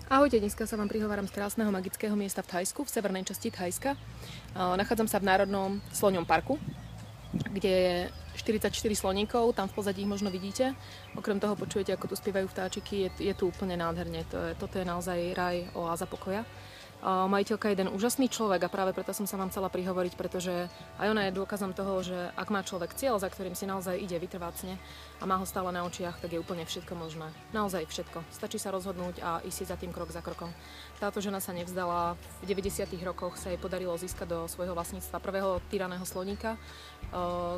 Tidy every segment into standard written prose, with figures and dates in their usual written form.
Ahojte, dneska sa vám prihováram z krásneho magického miesta v Thajsku, v severnej časti Thajska. Nachádzam sa v Národnom sloňom parku, kde je 44 sloníkov, tam v pozadí ich možno vidíte. Okrem toho počujete, ako tu spievajú vtáčiky, je tu úplne nádherne. Toto je naozaj raj, oáza pokoja. Majiteľka je jeden úžasný človek a práve preto som sa vám chcela prihovoriť, pretože aj ona je dôkazom toho, že ak má človek cieľ, za ktorým si naozaj ide vytrvácne a má ho stále na očiach, tak je úplne všetko možné. Naozaj všetko. Stačí sa rozhodnúť a ísť si za tým krok za krokom. Táto žena sa nevzdala. V 90. rokoch sa jej podarilo získať do svojho vlastníctva prvého tyraného sloníka,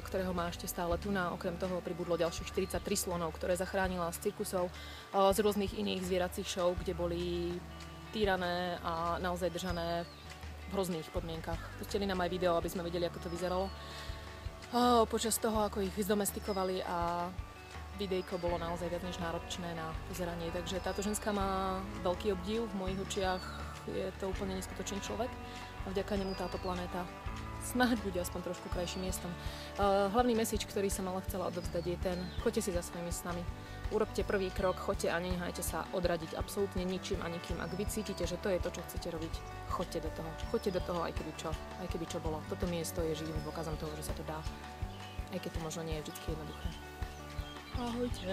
ktorého má ešte stále tu. Okrem toho pribudlo ďalších 43 slonov, ktoré zachránila z cirkusov, z rôznych iných zvieracích show, kde boli týrané a naozaj držané v hrozných podmienkach. Pustili nám aj video, aby sme videli, ako to vyzeralo počas toho, ako ich zdomestikovali, a videjko bolo naozaj viac než náročné na pozeranie. Takže táto ženská má veľký obdiv, v mojich očiach je to úplne neskutočný človek a vďaka nemu táto planéta snáď bude aspoň trošku krajším miestom. Hlavný message, ktorý som ale chcela odovzdať, je ten: choďte si za svojimi snami. Urobte prvý krok, choďte a nenechajte sa odradiť absolútne ničím a nikým. Ak vy cítite, že to je to, čo chcete robiť, choďte do toho. Choďte do toho, aj keby čo bolo. Toto miesto je živým dôkazom toho, že sa to dá. Aj keď to možno nie je vždy jednoduché. Ahojte.